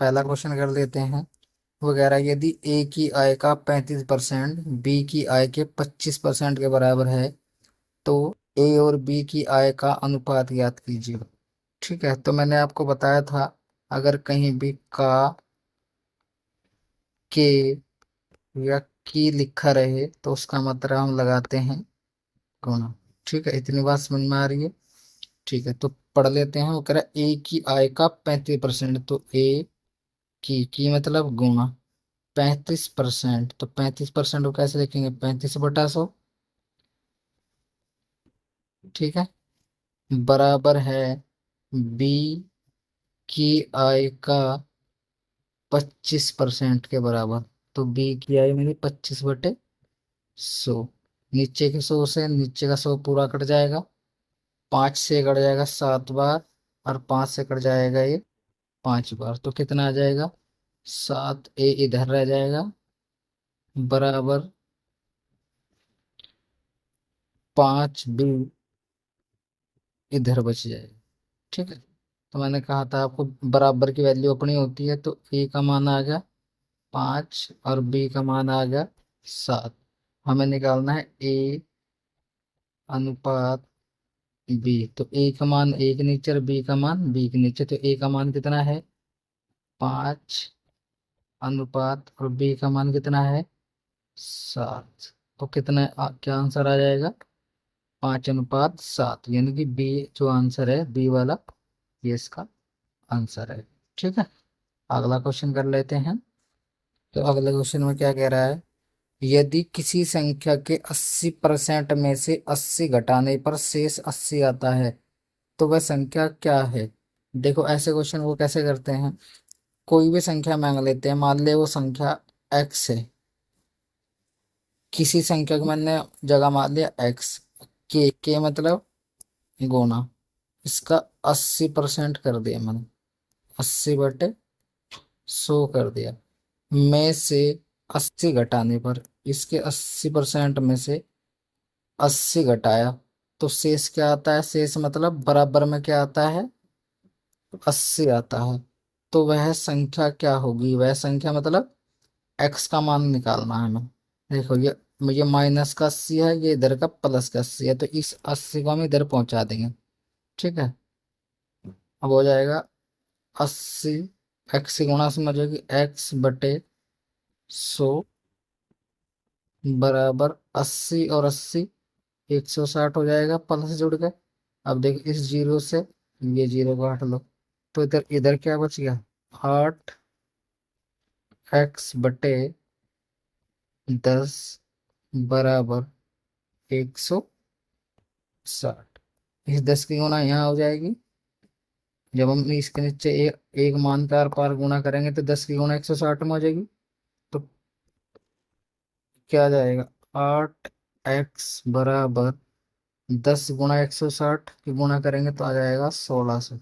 पहला क्वेश्चन कर लेते हैं। वगैरह यदि ए की आय का 35% बी की आय के 25% के बराबर है तो ए और बी की आय का अनुपात ज्ञात कीजिए। ठीक है, तो मैंने आपको बताया था अगर कहीं भी का, के या की लिखा रहे तो उसका मतलब हम लगाते हैं गुणा। ठीक है, इतनी बात समझ में आ रही है। ठीक है, तो पढ़ लेते हैं। वो कह रहा है ए की आय का 35%, तो ए की मतलब गुणा 35%, तो 35% को कैसे लिखेंगे? 35/100। ठीक है, बराबर है बी की आय का 25% के बराबर। तो बी की आय मेरी 25/100। नीचे के 100 से नीचे का 100 पूरा कट जाएगा, 5 से कट जाएगा 7 बार, और 5 से कट जाएगा ये 5 बार। तो कितना आ जाएगा? 7 ए इधर रह जाएगा, बराबर 5 बी इधर बच जाएगा। ठीक है, तो मैंने कहा था आपको बराबर की वैल्यू अपनी होती है, तो ए का मान आ गया 5 और बी का मान आ गया 7। हमें निकालना है ए अनुपात बी। तो ए का मान ए के नीचे और बी का मान बी के नीचे, तो ए का मान कितना है? 5 अनुपात, और बी का मान कितना है? 7। तो कितना क्या आंसर आ जाएगा? 5:7, यानी कि बी जो आंसर है, बी वाला, ये इसका आंसर है। ठीक है, अगला क्वेश्चन कर लेते हैं। तो अगले क्वेश्चन में क्या कह रहा है? यदि किसी संख्या के 80% में से 80 घटाने पर शेष 80 आता है तो वह संख्या क्या है? देखो, ऐसे क्वेश्चन वो कैसे करते हैं, कोई भी संख्या मांग लेते हैं। मान ले वो संख्या एक्स है, किसी संख्या को मैंने जगह मान लिया एक्स। के मतलब गुना, इसका 80% कर दिया मैंने, 80/100 कर दिया। में से 80 घटाने पर, इसके 80% में से 80 घटाया तो शेष क्या आता है? शेष मतलब बराबर में क्या आता है? 80 आता है। तो वह संख्या क्या होगी? वह संख्या मतलब एक्स का मान निकालना है हमें। देखो, ये माइनस का 80 है, ये इधर का प्लस का 80 है, तो इस 80 को हम इधर पहुंचा देंगे। ठीक है, अब हो जाएगा 80, एक्स से गुणा समझोगे, x/100 बराबर 80 और 80 160 हो जाएगा प्लस जुड़ के। अब देखो, इस जीरो से ये जीरो को हटा लो, तो इधर इधर क्या बच गया? 8x/10 बराबर 160। इस 10 की गुणा यहाँ हो जाएगी। जब हम इसके नीचे एक मान का आर पार गुणा करेंगे तो 10 की गुणा 160 में हो जाएगी। तो क्या आ जाएगा? 8x बराबर 10 × 160 की गुणा करेंगे तो आ जाएगा 1600।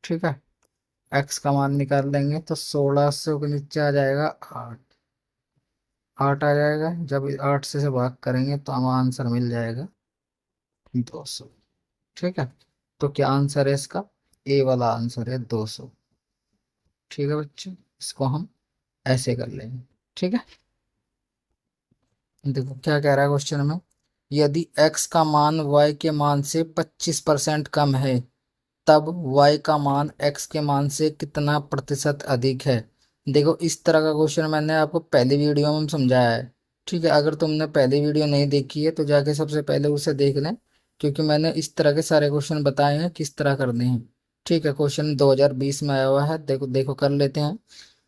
ठीक है, एक्स का मान निकाल लेंगे तो 1600 के नीचे आ जाएगा 8। 8 आ जाएगा, जब 8 से भाग करेंगे तो हमें आंसर मिल जाएगा 200। ठीक है, तो क्या आंसर है इसका? ए वाला आंसर है 200। ठीक है बच्चों, इसको हम ऐसे कर लेंगे। ठीक है, देखो क्या कह रहा है क्वेश्चन में। यदि x का मान y के मान से 25% कम है तब y का मान x के मान से कितना प्रतिशत अधिक है? देखो, इस तरह का क्वेश्चन मैंने आपको पहली वीडियो में समझाया है। ठीक है, अगर तुमने पहली वीडियो नहीं देखी है तो जाके सबसे पहले उसे देख लें, क्योंकि मैंने इस तरह के सारे क्वेश्चन बताए हैं किस तरह करने हैं। ठीक है, क्वेश्चन 2020 में आया हुआ है, देखो देखो कर लेते हैं।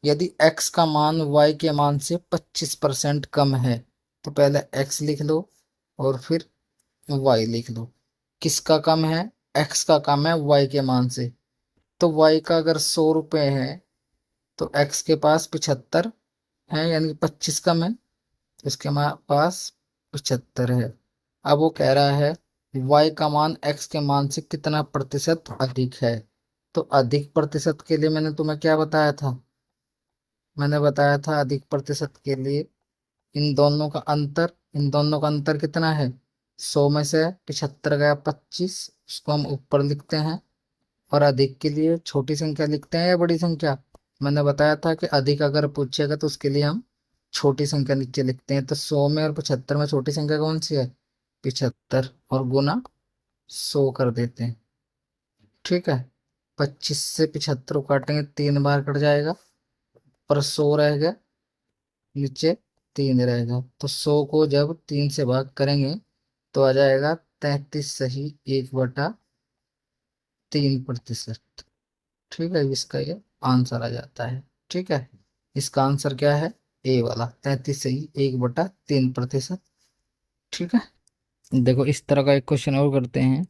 यदि x का मान y के मान से 25% कम है तो पहले x लिख लो और फिर y लिख लो। किसका कम है? x का कम है y के मान से। तो y का अगर 100 रुपये है तो x के पास 75 है, यानी कि 25 कम है, तो इसके पास 75 है। अब वो कह रहा है y का मान x के मान से कितना प्रतिशत अधिक है। तो अधिक प्रतिशत के लिए मैंने तुम्हें क्या बताया था? मैंने बताया था अधिक प्रतिशत के लिए इन दोनों का अंतर कितना है? 100 में से 75 गया 25, उसको हम ऊपर लिखते हैं, और अधिक के लिए छोटी संख्या लिखते हैं या बड़ी संख्या? मैंने बताया था कि अधिक अगर पूछेगा तो उसके लिए हम छोटी संख्या नीचे लिखते हैं। तो 100 में और 75 में छोटी संख्या कौन सी है? 75, और गुना 100 कर देते हैं। ठीक है, 25 से 75 को काटेंगे, 3 बार कट जाएगा, पर 100 रह गया, नीचे 3 रहेगा। तो 100 को जब 3 से भाग करेंगे तो आ जाएगा 33 सही 1/3%। ठीक है, इसका ये आंसर आ जाता है। ठीक है, इसका आंसर क्या है? ए वाला 33 सही 1/3%। ठीक है, देखो इस तरह का एक क्वेश्चन और करते हैं।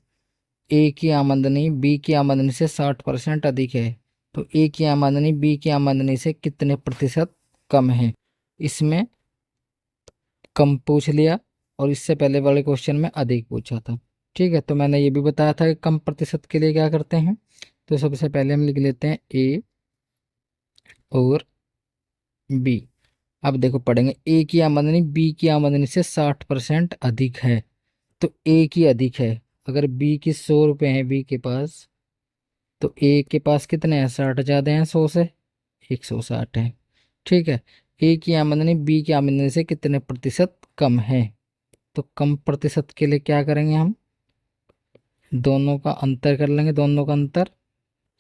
ए की आमदनी बी की आमदनी से 60% अधिक है, तो ए की आमदनी बी की आमदनी से कितने प्रतिशत कम है? इसमें कम पूछ लिया, और इससे पहले वाले क्वेश्चन में अधिक पूछा था। ठीक है, तो मैंने ये भी बताया था कि कम प्रतिशत के लिए क्या करते हैं। तो सबसे पहले हम लिख लेते हैं ए और बी। अब देखो पढ़ेंगे, ए की आमदनी बी की आमदनी से 60% अधिक है, तो ए की अधिक है। अगर बी की 100 रुपये है बी के पास, तो ए के पास कितने हैं? 60 ज़्यादा हैं 100 से, 160 है। ठीक है, ए की आमदनी बी की आमदनी से कितने प्रतिशत कम है? तो कम प्रतिशत के लिए क्या करेंगे हम? दोनों का अंतर कर लेंगे। दोनों का अंतर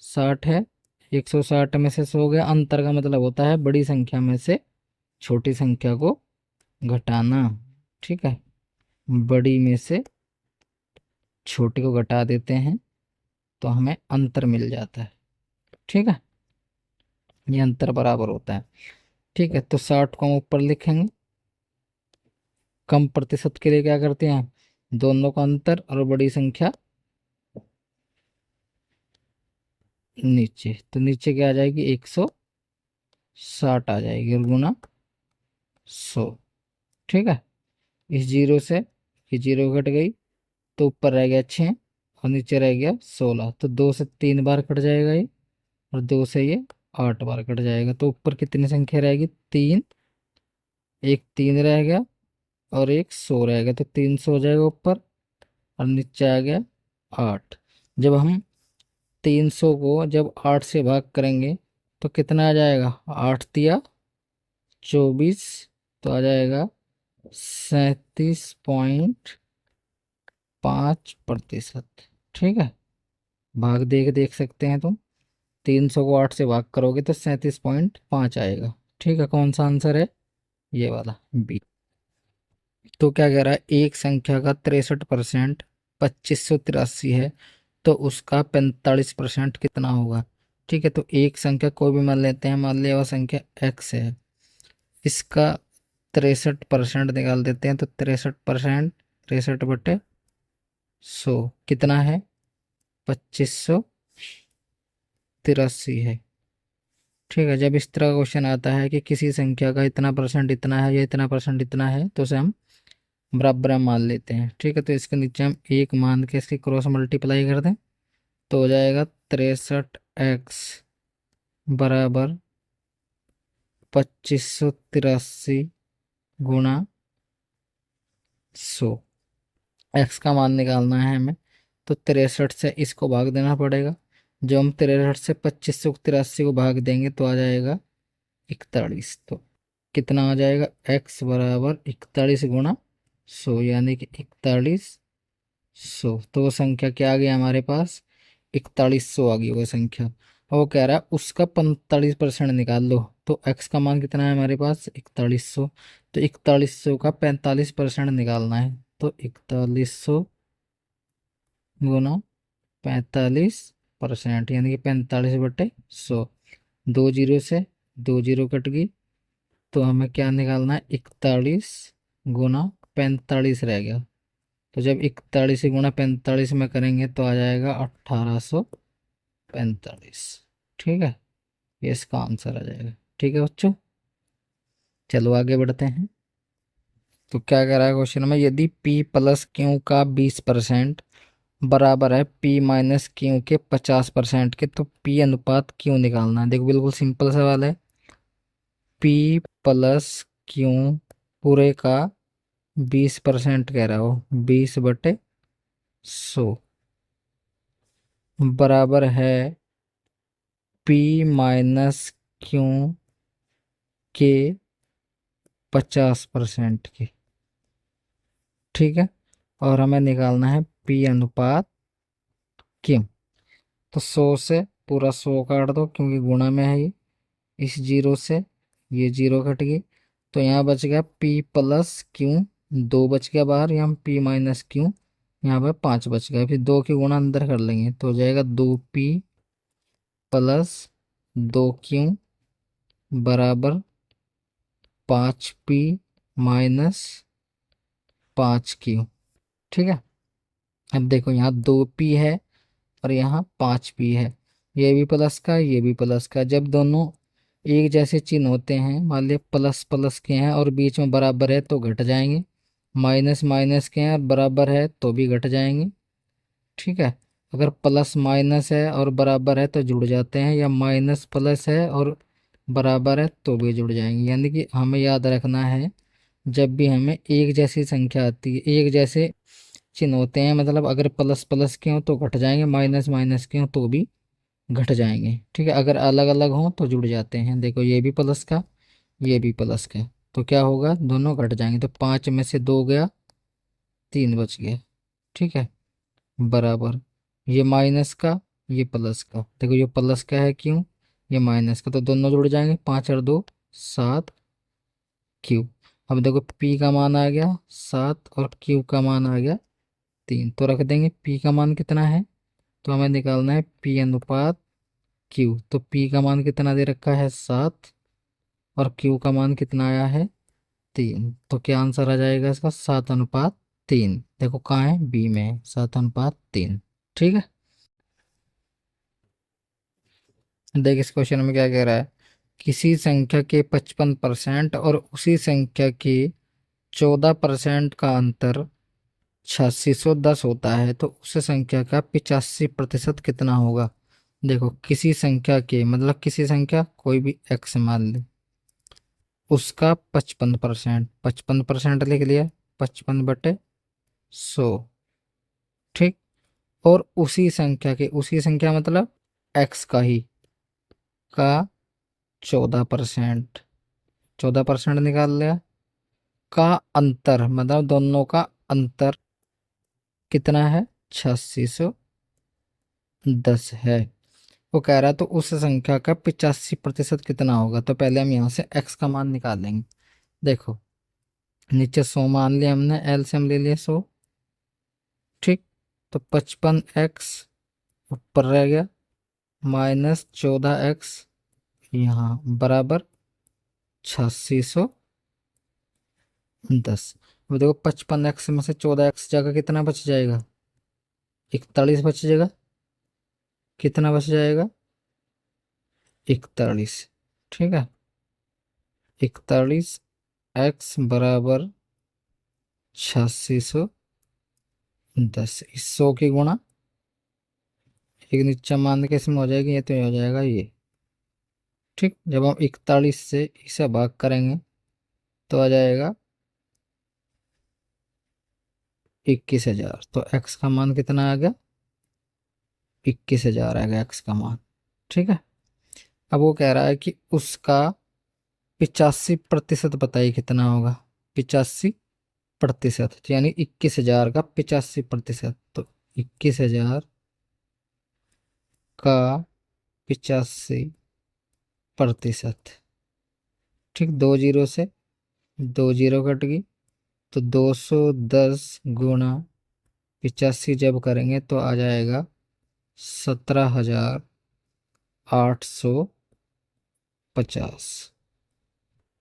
60 है, 160 में से 100 गया। अंतर का मतलब होता है बड़ी संख्या में से छोटी संख्या को घटाना। ठीक है, बड़ी में से छोटी को घटा देते हैं तो हमें अंतर मिल जाता है। ठीक है, ये अंतर बराबर होता है। ठीक है, तो 60 को हम ऊपर लिखेंगे। कम प्रतिशत के लिए क्या करते हैं? दोनों का अंतर और बड़ी संख्या नीचे, तो नीचे क्या आ जाएगी? 160 आ जाएगी, और गुना 100। ठीक है, इस जीरो से ये जीरो कट गई, तो ऊपर रह गया 6 और नीचे रह गया 16। तो 2 से 3 बार कट जाएगा ये, और 2 से ये 8 बार कट जाएगा। तो ऊपर कितनी संख्या रहेगी? 3। एक 3 रह गया और एक 100 रह गया, तो 300 हो जाएगा ऊपर, और नीचे आ गया 8। जब हम 300 को जब 8 से भाग करेंगे तो कितना आ जाएगा? 8 तिया 24, तो आ जाएगा 37.5%। ठीक है, भाग देख देख सकते हैं तुम। 300 को 8 से भाग करोगे तो 37.5 आएगा। ठीक है, कौन सा आंसर है? ये वाला बी। तो क्या कह रहा है? एक संख्या का 63% 2583 है, तो उसका 45% कितना होगा? ठीक है, तो एक संख्या कोई भी मान लेते हैं, मान लिया वह संख्या एक्स है, इसका 63% निकाल देते हैं। तो 63%, 63/100 कितना है? 2583 है। ठीक है, जब इस तरह का क्वेश्चन आता है कि किसी संख्या का इतना परसेंट इतना है या इतना परसेंट इतना है, तो उसे हम बराबर में मान लेते हैं। ठीक है, तो इसके नीचे हम एक मान के इसकी क्रॉस मल्टीप्लाई कर दें, तो हो जाएगा 63x बराबर 2583 गुणा 100। एक्स का मान निकालना है हमें, तो 63 से इसको भाग देना पड़ेगा। जो हम 63 से 2583 को भाग देंगे तो आ जाएगा 41। तो कितना आ जाएगा? एक्स बराबर 41 गुणा 100, यानी कि 4100। तो वो संख्या क्या आ गया हमारे पास? 4100 आ गई वो संख्या। और वो कह रहा है उसका 45% निकाल लो, तो एक्स का मान कितना है हमारे पास? 4100। तो 4100 का 45% निकालना है, तो 4100 गुना 45%, यानी कि 45/100। दो जीरो से दो जीरो कट गई, तो हमें क्या निकालना है? 41 गुना 45 रह गया। तो जब 41 गुना 45 में करेंगे तो आ जाएगा 1845। ठीक है, ये इसका आंसर आ जाएगा। ठीक है बच्चों, चलो आगे बढ़ते हैं। तो क्या कह रहा है क्वेश्चन में? यदि p प्लस क्यू का 20% बराबर है p माइनस क्यू के 50% के, तो p अनुपात क्यों निकालना है? देखो बिल्कुल सिंपल सवाल है। p प्लस क्यू पूरे का 20% कह रहा हो, 20/100। बराबर है P माइनस क्यू के 50% की। ठीक है, और हमें निकालना है P अनुपात क्यू। तो 100 से पूरा 100 काट दो क्योंकि गुणा में है ये, इस जीरो से ये जीरो कट गई, तो यहाँ बच गया P प्लस क्यू, दो बच गया बाहर, यहाँ P माइनस क्यू, यहाँ पे 5 बच गया। फिर दो की गुणा अंदर कर लेंगे तो हो जाएगा 2P प्लस 2Q बराबर 5P माइनस 5Q। ठीक है, अब देखो यहाँ 2P है और यहाँ 5P है, ये भी प्लस का ये भी प्लस का। जब दोनों एक जैसे चिन्ह होते हैं, मान लिया प्लस प्लस के हैं और बीच में बराबर है तो घट जाएंगे, माइनस माइनस के हैं और बराबर है तो भी घट जाएंगे। ठीक है, अगर प्लस माइनस है और बराबर है तो जुड़ जाते हैं, या माइनस प्लस है और बराबर है तो भी जुड़ जाएंगे। यानी कि हमें याद रखना है, जब भी हमें एक जैसी संख्या आती है, एक जैसे चिन्ह होते हैं, मतलब अगर प्लस प्लस के हों तो घट जाएंगे, माइनस माइनस के हों तो भी घट जाएंगे। ठीक है, अगर अलग अलग हों तो जुड़ जाते हैं। देखो ये भी प्लस का ये भी प्लस का, तो क्या होगा, दोनों घट जाएंगे। तो 5 में से 2 गया, 3 बच गया। ठीक है, बराबर ये माइनस का ये प्लस का, देखो ये प्लस का है क्यों, ये माइनस का, तो दोनों जुड़ जाएंगे, 5 और 2 7 क्यू। अब देखो P का मान आ गया 7 और Q का मान आ गया 3, तो रख देंगे P का मान कितना है, तो हमें निकालना है P अनुपात Q। तो P का मान कितना दे रखा है 7 और Q का मान कितना आया है 3, तो क्या आंसर आ जाएगा इसका 7:3। देखो कहाँ है, बी में है, 7:3। ठीक है, देख इस क्वेश्चन में क्या कह रहा है, किसी संख्या के 55% और उसी संख्या के 14% का अंतर 8610 होता है, तो उस संख्या का 85% कितना होगा। देखो किसी संख्या के मतलब किसी संख्या कोई भी x मान ले, उसका 55%, 55% लिख लिया, 55/100। ठीक, और उसी संख्या के, उसी संख्या मतलब x का ही, का 14%, 14% निकाल लिया, का अंतर मतलब दोनों का अंतर कितना है, 8610 है। वो कह रहा है तो उस संख्या का 85% कितना होगा। तो पहले हम यहाँ से x का मान निकाल लेंगे। देखो नीचे 100 मान लिया हमने, एलसीएम ले लिया 100। ठीक, तो 55x ऊपर रह गया माइनस 14x यहाँ बराबर 8610। अब देखो 55x में से 14x जाकर कितना बच जाएगा, 41 बच जाएगा। कितना बच जाएगा, 41। ठीक है, 41x बराबर 8610, इस 100 की गुणा एक नीचा मान के इसमें हो जाएगी, ये तो ये हो जाएगा ये। ठीक, जब हम 41 से इसे भाग करेंगे तो आ जाएगा 21,000। तो x का मान कितना आ गया, 21,000 आ गया x का मान। ठीक है, अब वो कह रहा है कि उसका 85% बताइए कितना होगा, 85%, यानी 21,000 का 85%, तो 21,000 का 85%। ठीक, दो जीरो से दो जीरो कट गई, तो 210 गुणा 85 जब करेंगे तो आ जाएगा 17,850।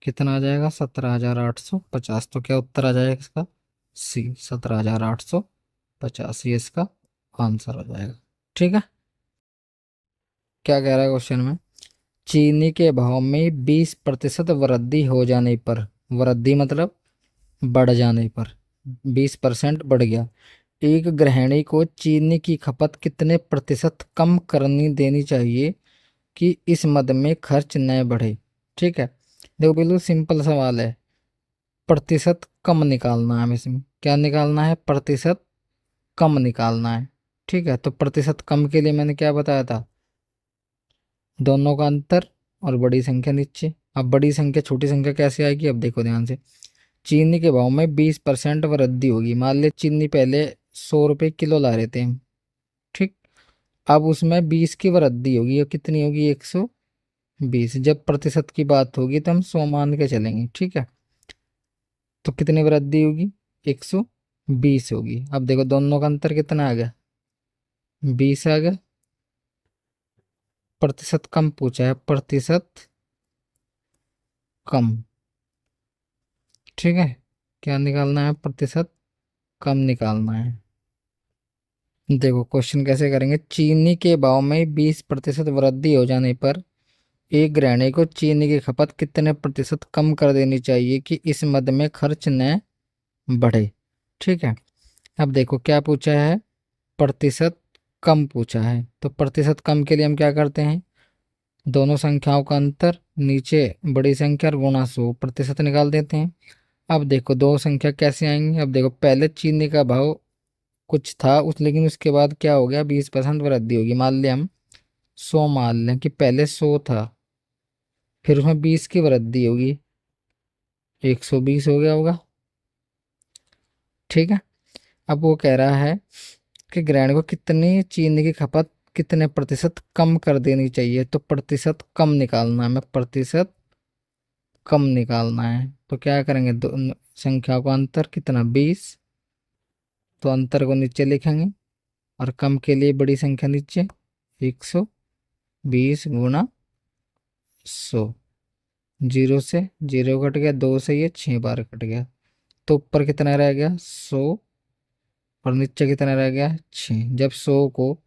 कितना आ जाएगा, 17,850। तो क्या उत्तर आ जाएगा इसका, सी 17,850, ये इसका आंसर हो जाएगा। ठीक है, क्या कह रहा है क्वेश्चन में, चीनी के भाव में 20% वृद्धि हो जाने पर, वृद्धि मतलब बढ़ जाने पर, 20% बढ़ गया, एक गृहिणी को चीनी की खपत कितने प्रतिशत कम करनी देनी चाहिए कि इस मद में खर्च न बढ़े। ठीक है, देखो बिल्कुल सिंपल सवाल है, प्रतिशत कम निकालना है हमें, इसमें क्या निकालना है, प्रतिशत कम निकालना है। ठीक है, तो प्रतिशत कम के लिए मैंने क्या बताया था, दोनों का अंतर और बड़ी संख्या नीचे। अब बड़ी संख्या छोटी संख्या कैसे आएगी, अब देखो ध्यान से। चीनी के भाव में 20% वृद्धि होगी। मान ले चीनी पहले 100 रुपये किलो ला रहे थे हम, ठीक। अब उसमें 20 की वृद्धि होगी, और कितनी होगी, 120। जब प्रतिशत की बात होगी तो हम 100 मान के चलेंगे, ठीक है। तो कितनी वृद्धि होगी, 120 होगी। अब देखो दोनों का अंतर कितना आ गया, 20 आ गया। प्रतिशत कम पूछा है, प्रतिशत कम, ठीक है। क्या निकालना है, प्रतिशत कम निकालना है। देखो क्वेश्चन कैसे करेंगे, चीनी के भाव में 20% वृद्धि हो जाने पर एक गृहिणी को चीनी की खपत कितने प्रतिशत कम कर देनी चाहिए कि इस मद में खर्च न बढ़े, ठीक है। अब देखो क्या पूछा है, प्रतिशत कम पूछा है, तो प्रतिशत कम के लिए हम क्या करते हैं, दोनों संख्याओं का अंतर, नीचे बड़ी संख्या और गुणा 100, प्रतिशत निकाल देते हैं। अब देखो दो संख्या कैसे आएंगी, अब देखो पहले चीनी का भाव कुछ था उस, लेकिन उसके बाद क्या हो गया, 20% वृद्धि होगी। मान लिया हम 100, मान लें कि पहले 100 था, फिर उसमें 20 की वृद्धि होगी, 120 हो गया होगा, ठीक है। अब वो कह रहा है कि ग्रैंड को कितनी चीनी की खपत कितने प्रतिशत कम कर देनी चाहिए, तो प्रतिशत कम निकालना है, हमें प्रतिशत कम निकालना है। तो क्या करेंगे, दो संख्या का अंतर कितना, 20, तो अंतर को नीचे लिखेंगे, और कम के लिए बड़ी संख्या नीचे, 120 गुणा 100। जीरो से जीरो कट गया, दो से ये 6 बार कट गया, तो ऊपर कितना रह गया, 100, और नीचे कितना रह गया, 6। जब 100 को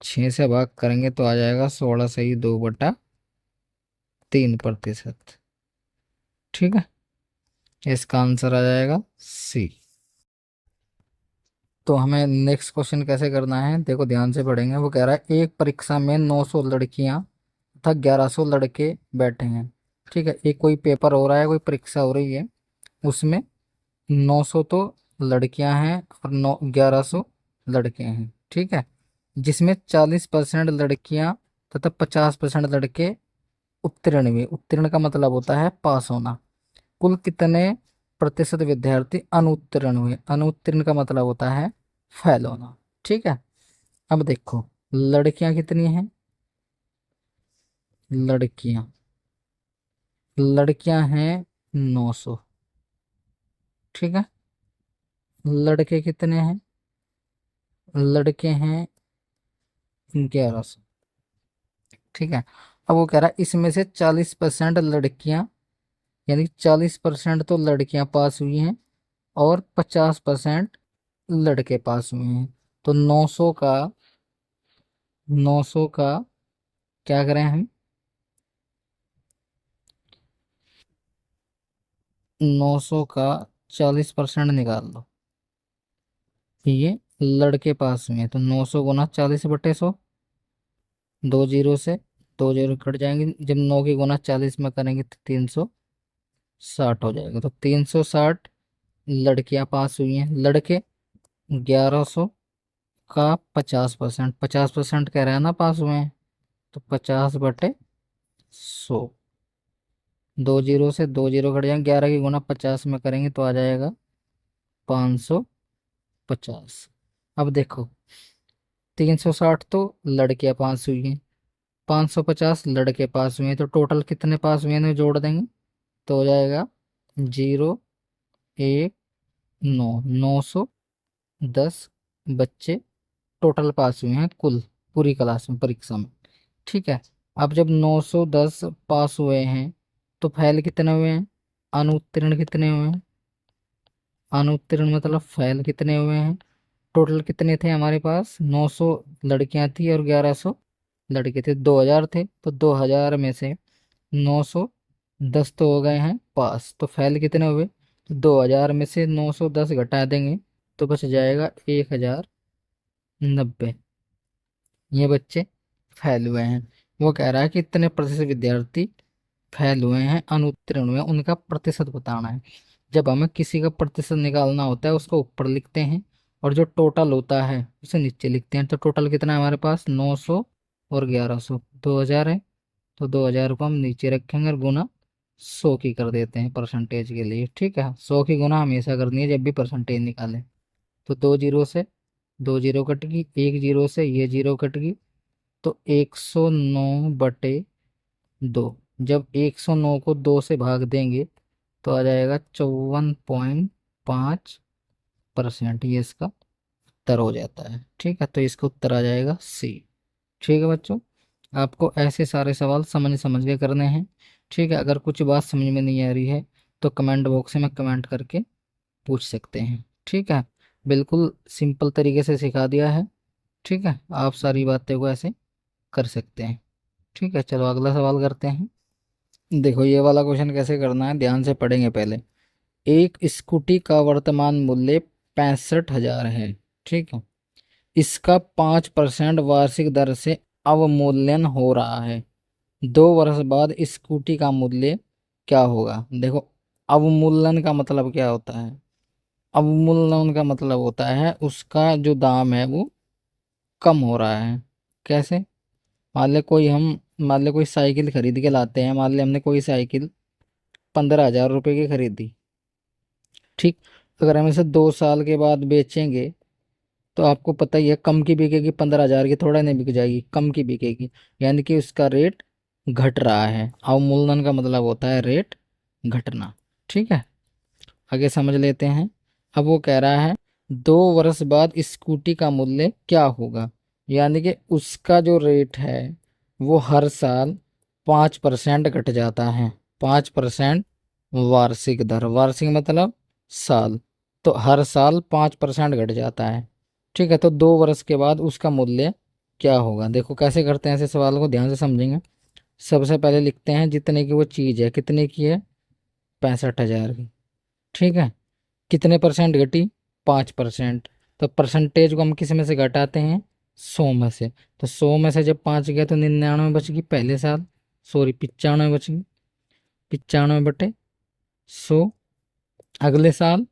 6 से भाग करेंगे तो आ जाएगा 16 सही 2/3, ठीक है। इसका आंसर आ जाएगा सी। तो हमें नेक्स्ट क्वेश्चन कैसे करना है, देखो ध्यान से पढ़ेंगे। वो कह रहा है एक परीक्षा में 900 लड़कियां तथा 1100 लड़के बैठे हैं, ठीक है। एक कोई पेपर हो रहा है, कोई परीक्षा हो रही है, उसमें 900 तो लड़कियां हैं और 1100 लड़के हैं, ठीक है। जिसमें 40% लड़कियां तथा 50% लड़के उत्तीर्ण हुए। उत्तीर्ण का मतलब होता है पास होना। कुल कितने प्रतिशत विद्यार्थी अनुत्तीर्ण हुए, अनुत्तीर्ण का मतलब होता है फेल होना, ठीक है। अब देखो लड़कियां कितनी हैं, लड़कियां लड़कियां हैं 900, ठीक है। लड़के कितने हैं, लड़के हैं 1100, ठीक है। अब वो कह रहा है इसमें से 40% लड़कियां, यानी 40% तो लड़कियां पास हुई हैं और 50% लड़के पास हुए हैं। तो 900 का क्या करें हम, 900 का 40% निकाल लो। ये लड़के पास हुए हैं, तो 900 गुना 40/100, दो जीरो से दो जीरो कट जाएंगे। जब 9 की गुना 40 में करेंगे तो 360 हो जाएगा। तो 360 लड़कियां पास हुई हैं, लड़के 1100 का 50%, 50% कह रहे हैं ना पास हुए हैं, तो 50/100, दो जीरो से दो जीरो कट जाएंगे, 11 की गुना 50 में करेंगे तो आ जाएगा 550। अब देखो 360 तो लड़कियां पास हुई हैं, 550 लड़के पास हुए हैं, तो टोटल कितने पास हुए हैं इन्हें जोड़ देंगे तो हो जाएगा 0, 1, 9, 910 बच्चे टोटल पास हुए हैं कुल, पूरी क्लास में परीक्षा में, ठीक है। अब जब 910 पास हुए हैं तो फेल कितने हुए हैं, अनुत्तीर्ण कितने हुए हैं, अनुत्तीर्ण मतलब फेल कितने हुए हैं। टोटल कितने थे हमारे पास, 900 लड़कियां थी और 1100 लड़के थे, 2000 थे, तो 2000 में से 910 तो हो गए हैं पास, तो फेल कितने हुए, तो 2000 में से 910 घटा देंगे तो बच जाएगा 1090। ये बच्चे फेल हुए हैं। वो कह रहा है कि इतने प्रतिशत विद्यार्थी फेल हुए हैं, अनुत्तीर्ण हुए हैं, उनका प्रतिशत बताना है। जब हमें किसी का प्रतिशत निकालना होता है उसको ऊपर लिखते हैं और जो टोटल होता है उसे नीचे लिखते हैं। तो टोटल कितना है हमारे पास, 900 और 1100, 2000 है। तो 2000 को हम नीचे रखेंगे और गुना 100 की कर देते हैं परसेंटेज के लिए। ठीक है, 100 की गुना हमेशा करनी है जब भी परसेंटेज निकालें। तो 2 जीरो से 2 जीरो कट गई, 1 जीरो से ये जीरो कट गई, तो 109/2। जब 109 को 2 से भाग देंगे तो आ जाएगा 54.5%। ये इसका उत्तर हो जाता है। ठीक है, तो इसका उत्तर आ जाएगा सी। ठीक है बच्चों, आपको ऐसे सारे सवाल समझ समझ के करने हैं। ठीक है, अगर कुछ बात समझ में नहीं आ रही है तो कमेंट बॉक्स में कमेंट करके पूछ सकते हैं। ठीक है, बिल्कुल सिंपल तरीके से सिखा दिया है। ठीक है, आप सारी बातें को ऐसे कर सकते हैं। ठीक है, चलो अगला सवाल करते हैं। देखो ये वाला क्वेश्चन कैसे करना है, ध्यान से पढ़ेंगे पहले। एक स्कूटी का वर्तमान मूल्य 65,000 है। ठीक है, इसका 5% वार्षिक दर से अवमूल्यन हो रहा है। 2 वर्ष बाद स्कूटी का मूल्य क्या होगा। देखो, अवमूल्यन का मतलब क्या होता है। अवमूल्यन का मतलब होता है उसका जो दाम है वो कम हो रहा है। कैसे, मान ले कोई साइकिल खरीद के लाते हैं। मान ले हमने कोई साइकिल 15,000 रुपये की खरीदी। ठीक, अगर हम इसे 2 साल के बाद बेचेंगे तो आपको पता ही है कम की बिकेगी, 15,000 की थोड़ा नहीं बिक जाएगी, कम की बिकेगी। यानी कि उसका रेट घट रहा है। अवमूल्यन का मतलब होता है रेट घटना। ठीक है, आगे समझ लेते हैं। अब वो कह रहा है 2 वर्ष बाद स्कूटी का मूल्य क्या होगा। यानी कि उसका जो रेट है वो हर साल 5% घट जाता है। 5% वार्षिक दर, वार्षिक मतलब साल, तो हर साल 5% घट जाता है। ठीक है, तो 2 वर्ष के बाद उसका मूल्य क्या होगा। देखो कैसे करते हैं, ऐसे सवाल को ध्यान से समझेंगे। सबसे पहले लिखते हैं जितने की वो चीज़ है, कितने की है, 65,000 की। ठीक है, कितने परसेंट घटी, 5%। तो परसेंटेज को हम किस में से घटाते हैं, 100 में से। तो 100 में से जब 5 गया तो 99 बच गई पहले साल, सॉरी 95 बच गई। 95/100 अगले साल,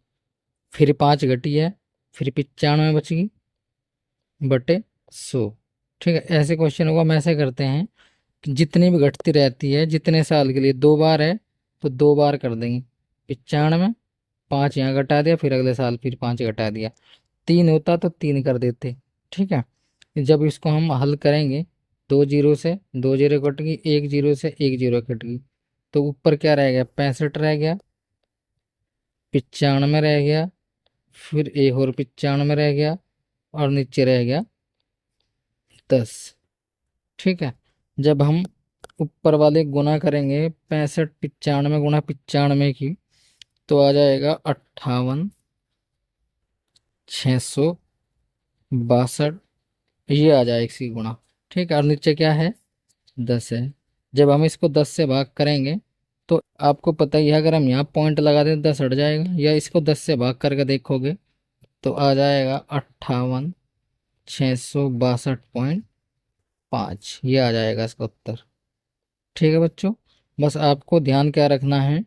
फिर 5 घटी है, फिर 95 बच गई बटे 100। ठीक है, ऐसे क्वेश्चन को हम ऐसे करते हैं कि जितनी भी घटती रहती है, जितने साल के लिए 2 बार है तो 2 बार कर देंगे। 95, 5 यहाँ घटा दिया, फिर अगले साल फिर 5 घटा दिया। 3 होता तो 3 कर देते। ठीक है, जब इसको हम हल करेंगे, 2 जीरो से 2 जीरो कट गई, 1 जीरो से 1 जीरो कट गई, तो ऊपर क्या रह गया, 65 रह गया, 95 रह गया, फिर एक और 95 रह गया, और नीचे रह गया 10। ठीक है, जब हम ऊपर वाले गुना करेंगे 65 95 गुना 95 की, तो आ जाएगा 58,662, ये आ जाएगा इसकी गुणा। ठीक है, और नीचे क्या है, 10 है। जब हम इसको 10 से भाग करेंगे तो आपको पता ही है, अगर हम यहाँ पॉइंट लगा दें तो 10 हट जाएगा, या इसको 10 से भाग करके देखोगे तो आ जाएगा 58,662.5, ये आ जाएगा इसका उत्तर। ठीक है बच्चों, बस आपको ध्यान क्या रखना है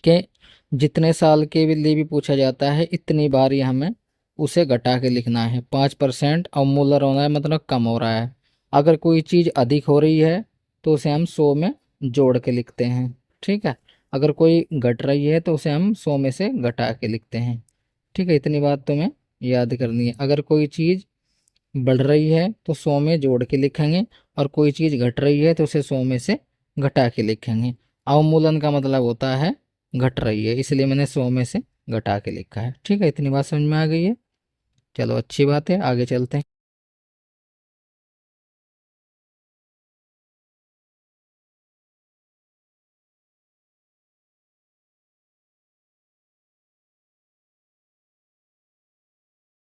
कि जितने साल के लिए भी पूछा जाता है इतनी बार ही हमें उसे घटा के लिखना है। 5% अवमूल्यन होना है मतलब कम हो रहा है। अगर कोई चीज़ अधिक हो रही है तो उसे हम 100 में जोड़ के लिखते हैं। ठीक है, अगर कोई घट रही है तो उसे हम 100 में से घटा के लिखते हैं। ठीक है, इतनी बात तुम्हें याद करनी है। अगर कोई चीज़ बढ़ रही है तो 100 में जोड़ के लिखेंगे, और कोई चीज़ घट रही है तो उसे 100 में से घटा के लिखेंगे। अवमूल्यन का मतलब होता है घट रही है, इसलिए मैंने 100 में से घटा के लिखा है। ठीक है, इतनी बात समझ में आ गई है। चलो अच्छी बात है, आगे चलते हैं।